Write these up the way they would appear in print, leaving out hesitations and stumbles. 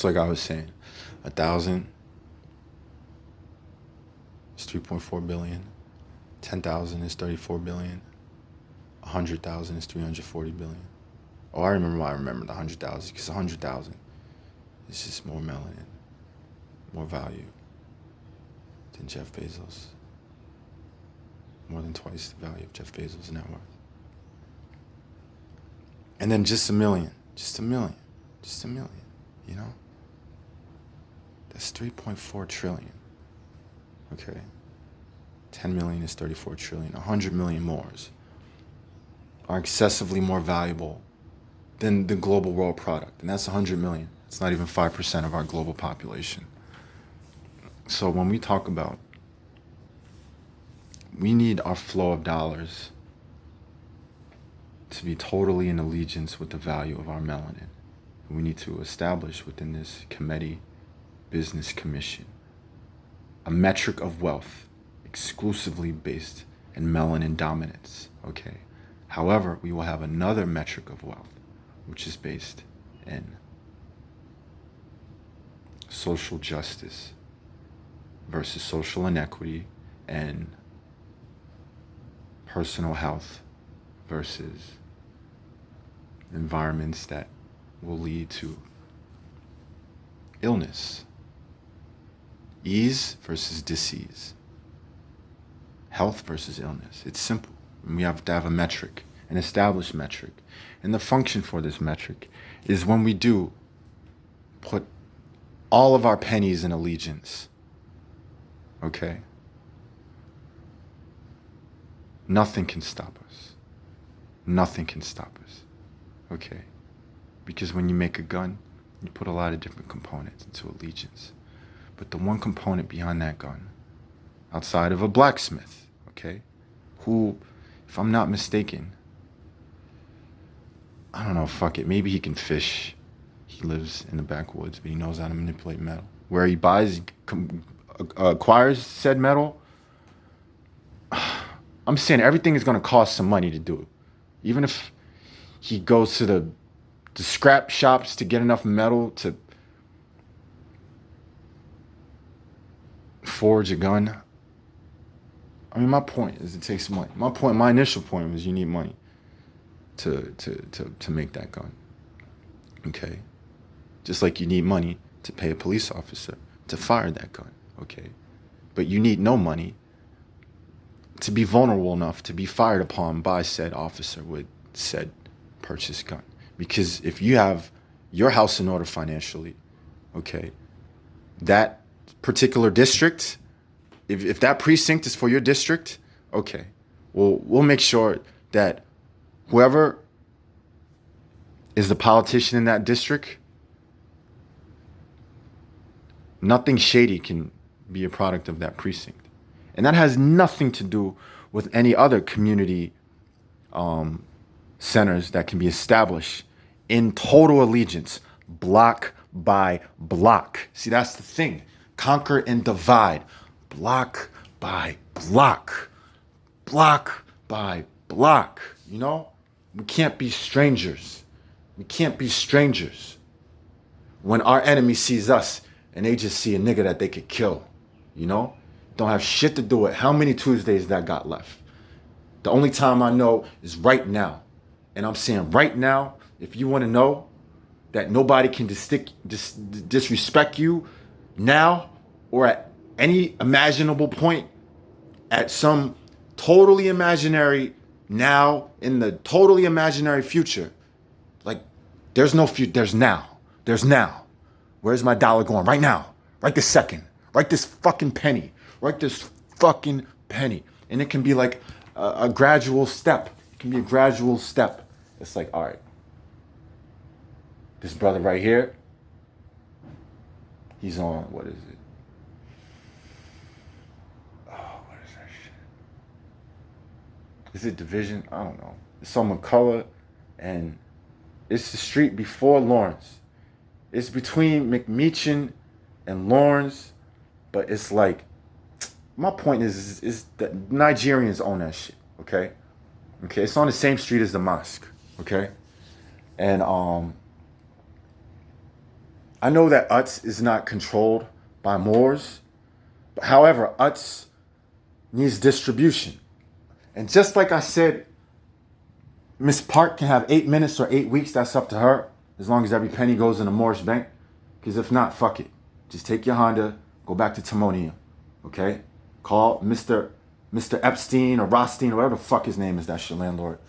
just like I was saying, 1,000 is 3.4 billion. 10,000 is 34 billion. 100,000 is 340 billion. Oh, I remember the 100,000, because 100,000 is just more melanin, more value than Jeff Bezos. More than twice the value of Jeff Bezos' net worth. And then just a million, you know? That's 3.4 trillion, okay? 10 million is 34 trillion. 100 million more are excessively more valuable than the global world product. And that's 100 million. It's not even 5% of our global population. So when we talk about, we need our flow of dollars to be totally in allegiance with the value of our melanin. We need to establish within this Committee Business Commission a metric of wealth exclusively based in melanin dominance, okay? However, we will have another metric of wealth, which is based in social justice versus social inequity, and personal health versus environments that will lead to illness. Ease versus disease. Health versus illness. It's simple. We have to have a metric, an established metric. And the function for this metric is when we do put all of our pennies in allegiance, okay? Nothing can stop us. Nothing can stop us, okay? Because when you make a gun, you put a lot of different components into allegiance. But the one component behind that gun, outside of a blacksmith, okay, who, if I'm not mistaken, I don't know, fuck it, maybe he can fish. He lives in the backwoods, but he knows how to manipulate metal. Where he buys, acquires said metal, I'm saying everything is going to cost some money to do it. Even if he goes to the scrap shops to get enough metal to forge a gun. I mean, my point is it takes money. My initial point was you need money to make that gun. Okay? Just like you need money to pay a police officer to fire that gun. Okay? But you need no money to be vulnerable enough to be fired upon by said officer with said purchased gun. Because if you have your house in order financially, okay, that particular district, if that precinct is for your district, okay, well, we'll make sure that whoever is the politician in that district, nothing shady can be a product of that precinct. And that has nothing to do with any other community centers that can be established in total allegiance, block by block. See, that's the thing. Conquer and divide, block by block, block by block. You know, we can't be strangers. We can't be strangers when our enemy sees us and they just see a nigga that they could kill. You know, don't have shit to do with how many Tuesdays that got left. The only time I know is right now. And I'm saying right now, if you want to know that nobody can disrespect you now or at any imaginable point at some totally imaginary now in the totally imaginary future, like there's no future, there's now. There's now. Where's my dollar going? Right now. Right this second. Right this fucking penny. Right this fucking penny. And it can be like a gradual step. It can be a gradual step. It's like, all right, this brother right here, he's on, what is it? Oh, what is that shit? Is it Division? I don't know. It's on McCullough, and it's the street before Lawrence. It's between McMeechin and Lawrence, but it's like, my point is that Nigerians own that shit, okay? Okay, it's on the same street as the mosque, okay? And I know that UTS is not controlled by Moors. But however, UTS needs distribution. And just like I said, Miss Park can have 8 minutes or 8 weeks. That's up to her. As long as every penny goes in a Moorish bank. Because if not, fuck it. Just take your Honda, go back to Timonium. Okay? Call Mr. Epstein or Rothstein or whatever the fuck his name is. That's your landlord.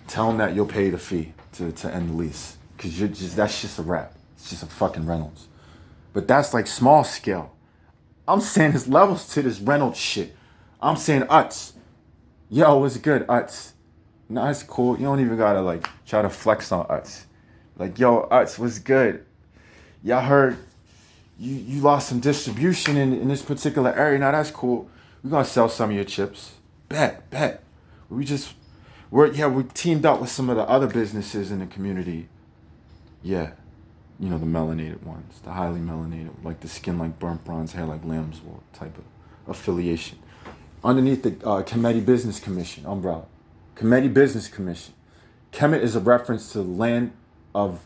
Tell him that you'll pay the fee to end the lease. Because that's just a wrap. It's just a fucking Reynolds. But that's like small scale. I'm saying there's levels to this Reynolds shit. I'm saying UTS. Yo, what's good, UTS? No, it's cool. You don't even gotta like try to flex on UTS. Like, yo, UTS, what's good? Y'all heard you lost some distribution in this particular area. Now that's cool. We're gonna sell some of your chips. Bet. We teamed up with some of the other businesses in the community. Yeah. You know, the melanated ones, the highly melanated, like the skin like burnt bronze, hair like lamb's wool type of affiliation. Underneath the Kemet Business Commission umbrella. Kemet Business Commission. Kemet is a reference to the land of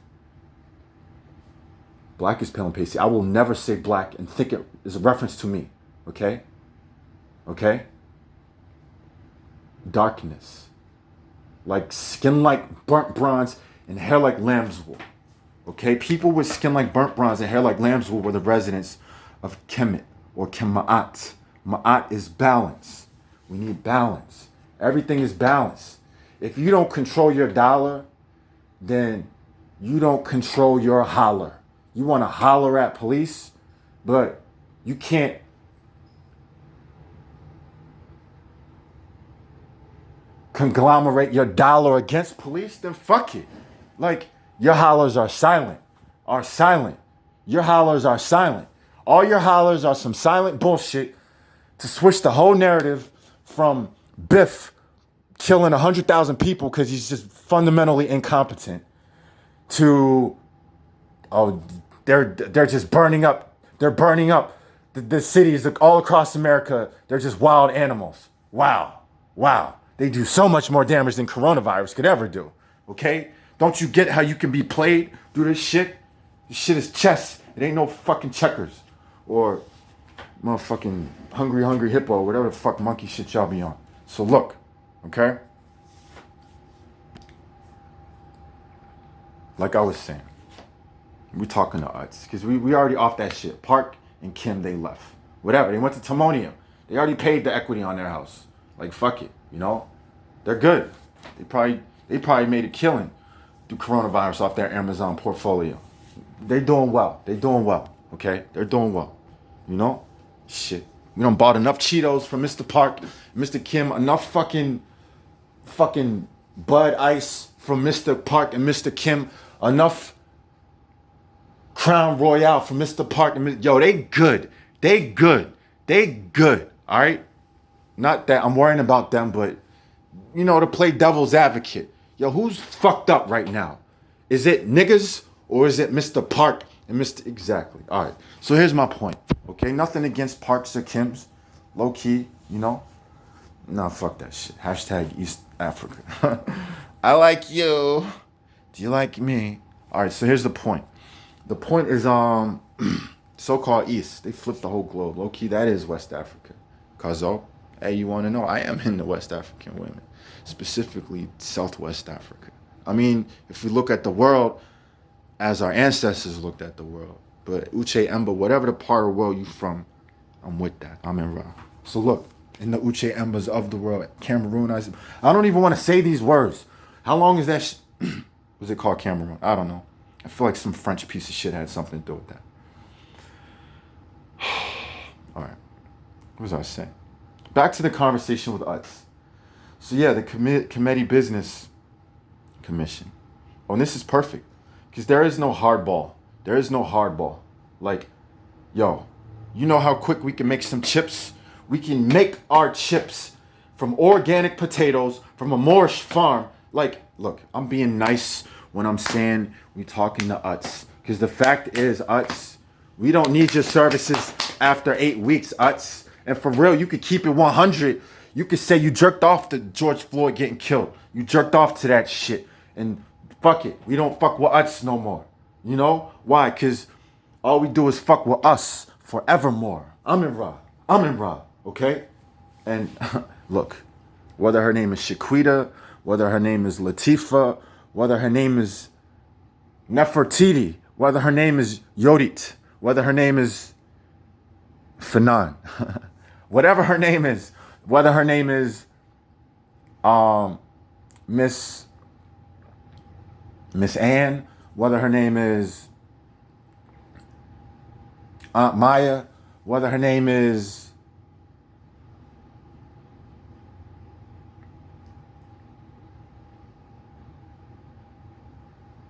black is pale and pasty. I will never say black and think it is a reference to me. Okay? Okay? Darkness. Like skin like burnt bronze and hair like lamb's wool. Okay? People with skin like burnt bronze and hair like lamb's wool were the residents of Kemet or Kema'at. Ma'at is balance. We need balance. Everything is balance. If you don't control your dollar, then you don't control your holler. You want to holler at police, but you can't conglomerate your dollar against police, then fuck it. Like, your hollers are silent. Your hollers are silent. All your hollers are some silent bullshit to switch the whole narrative from Biff killing 100,000 people because he's just fundamentally incompetent to, oh, they're just burning up. They're burning up the cities all across America. They're just wild animals. Wow. They do so much more damage than coronavirus could ever do. Okay? Don't you get how you can be played through this shit? This shit is chess. It ain't no fucking checkers. Or motherfucking hungry hippo, whatever the fuck monkey shit y'all be on. So look, okay? Like I was saying, we talking to UTS, because we already off that shit. Park and Kim, they left. Whatever, they went to Timonium. They already paid the equity on their house. Like, fuck it, you know? They're good. They probably made a killing through coronavirus off their Amazon portfolio. They're doing well, okay? They're doing well, you know? Shit. We done bought enough Cheetos from Mr. Park, Mr. Kim, enough fucking Bud Ice from Mr. Park and Mr. Kim, enough Crown Royale from Mr. Park and yo, they good, all right? Not that I'm worrying about them, but, you know, to play devil's advocate. Yo, who's fucked up right now? Is it niggas or is it Mr. Park and Mr. Exactly. All right. So here's my point. Okay, nothing against Parks or Kims. Low key, you know? Nah, fuck that shit. Hashtag East Africa. I like you. Do you like me? All right, so here's the point. The point is, so-called East. They flipped the whole globe. Low key, that is West Africa. Cause, hey, you want to know? I am into West African women. Specifically, Southwest Africa. I mean, if we look at the world as our ancestors looked at the world, but Uche Emba, whatever the part of the world you from, I'm with that. I'm in Ra. So look, in the Uche Embas of the world, Cameroon, I don't even want to say these words. How long is that? Was it called Cameroon? I don't know. I feel like some French piece of shit had something to do with that. All right. What was I saying? Back to the conversation with UTS. So yeah, the Kemet Business Commission. Oh, and this is perfect. Because there is no hardball. Like, yo, you know how quick we can make some chips? We can make our chips from organic potatoes from a Moorish farm. Like, look, I'm being nice when I'm saying we talking to UTS. Because the fact is, UTS, we don't need your services after 8 weeks, UTS. And for real, you could keep it 100. You could say you jerked off to George Floyd getting killed. You jerked off to that shit. And fuck it. We don't fuck with UTS no more. You know? Why? Because all we do is fuck with us forevermore. I'm in Ra. Okay? And look, whether her name is Shaquita, whether her name is Latifa, whether her name is Nefertiti, whether her name is Yodit, whether her name is Fanan, whatever her name is, whether her name is Miss Ann, whether her name is Aunt Maya, whether her name is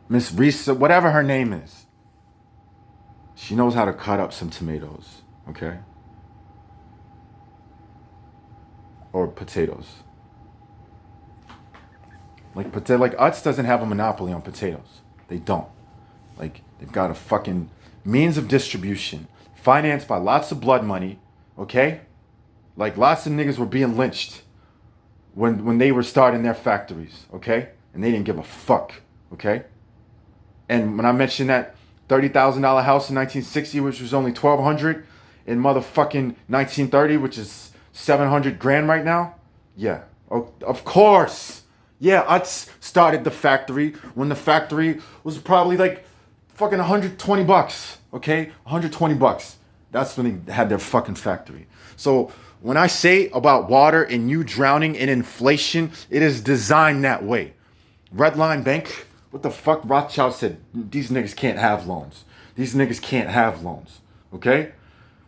Miss Risa, whatever her name is, she knows how to cut up some tomatoes, okay? Or potatoes. Like Utz doesn't have a monopoly on potatoes. They don't. Like, they've got a fucking means of distribution financed by lots of blood money, okay? Like, lots of niggas were being lynched when they were starting their factories, okay? And they didn't give a fuck, okay? And when I mentioned that $30,000 house in 1960, which was only $1,200 in motherfucking 1930, which is 700 grand right now, yeah, of course. Yeah, Utz started the factory when the factory was probably like fucking 120 bucks, okay? 120 bucks. That's when they had their fucking factory. So when I say about water and you drowning in inflation, it is designed that way. Redline Bank, what the fuck? Rothschild said, these niggas can't have loans. These niggas can't have loans, okay?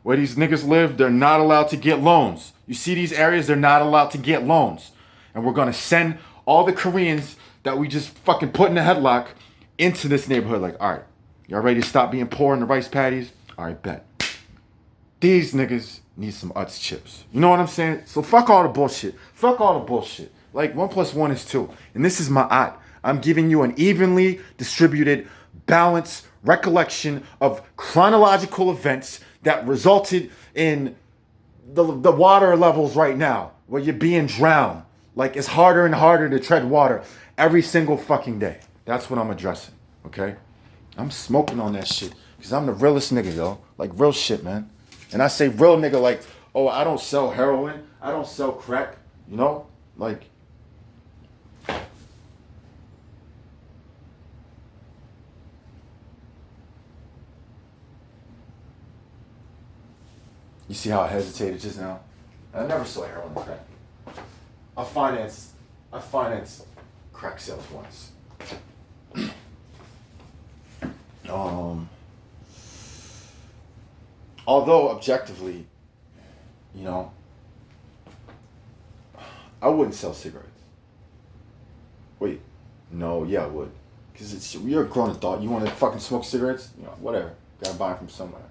Where these niggas live, they're not allowed to get loans. You see these areas, they're not allowed to get loans. And we're gonna send all the Koreans that we just fucking put in a headlock into this neighborhood. Like, all right, y'all ready to stop being poor in the rice paddies? All right, bet. These niggas need some Utz chips. You know what I'm saying? So fuck all the bullshit. Fuck all the bullshit. Like, 1 + 1 is 2. And this is my Ut. I'm giving you an evenly distributed, balanced recollection of chronological events that resulted in the water levels right now, where you're being drowned. Like, it's harder and harder to tread water every single fucking day. That's what I'm addressing, okay? I'm smoking on that shit because I'm the realest nigga, yo. Like, real shit, man. And I say real nigga like, oh, I don't sell heroin. I don't sell crack, you know? Like, you see how I hesitated just now? I never saw heroin and crack. I financed crack sales once. Although objectively, you know, I wouldn't sell cigarettes. Wait, no, yeah, I would. Because you're a grown adult. You want to fucking smoke cigarettes? You know, whatever. Gotta buy them from somewhere.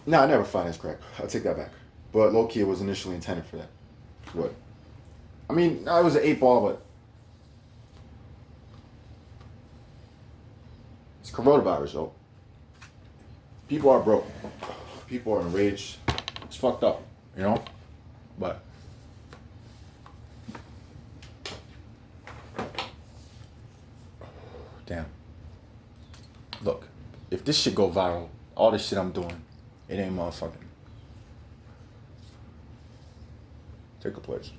No, I never financed crack. I'll take that back. But low key, it was initially intended for that. What? I mean, I was an 8 ball, but it's coronavirus, though. People are broke. People are enraged. It's fucked up, you know? But damn. Look, if this shit go viral, all this shit I'm doing, it ain't motherfucking. Take a pledge.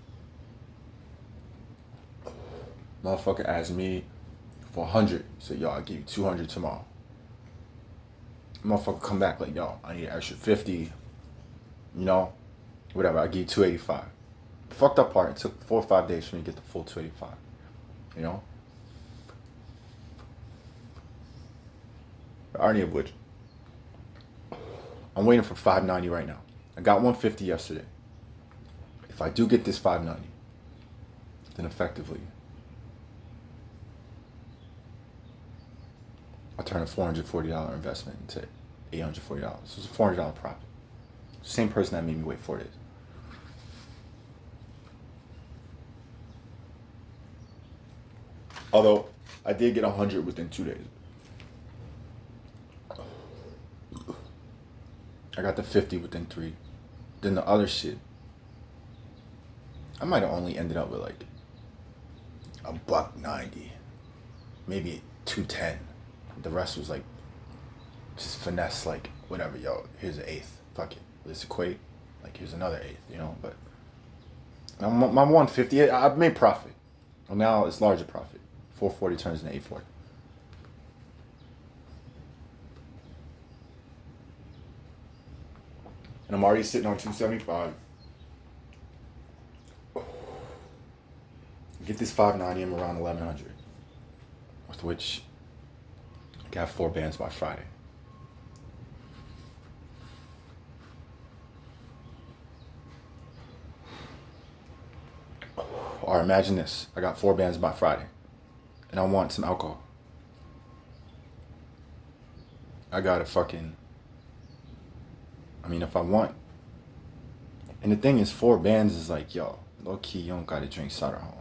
Motherfucker asked me for 100. He said, yo, I'll give you 200 tomorrow. Motherfucker come back like, yo, I need an extra 50. You know? Whatever, I'll give you 285. The fucked up part, it took 4 or 5 days for me to get the full 285. You know? The irony of which, I'm waiting for 590 right now. I got 150 yesterday. If I do get this 590, then effectively, I turn a $440 investment into $840. So it's a $400 profit. Same person that made me wait 4 days. Although I did get 100 within 2 days. I got the 50 within 3. Then the other shit, I might have only ended up with like $1.90, maybe 210. The rest was like just finesse, like whatever, yo. Here's an eighth. Fuck it. Let's equate. Like here's another eighth, you know. But my 150, I've made profit. Well, now it's larger profit. 440 turns into 840. And I'm already sitting on 275. Get this 590, I'm around 1100. With which I got 4 bands by Friday. Or imagine this, I got 4 bands by Friday. And I want some alcohol. I gotta fucking, I mean, if I want. And the thing is, 4 bands is like, yo, low key, you don't gotta drink cider home.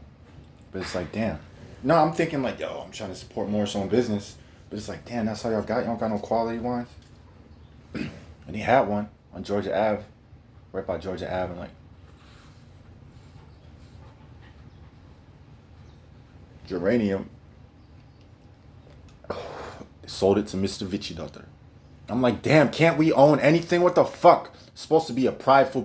But it's like, damn. No, I'm thinking like, yo, I'm trying to support Moorish own business. But it's like, damn, that's all y'all got? Y'all don't got no quality wine? And he had one on Georgia Ave, right by Georgia Ave, and like, geranium. Sold it to Mr. Vici daughter. I'm like, damn, can't we own anything? What the fuck? It's supposed to be a prideful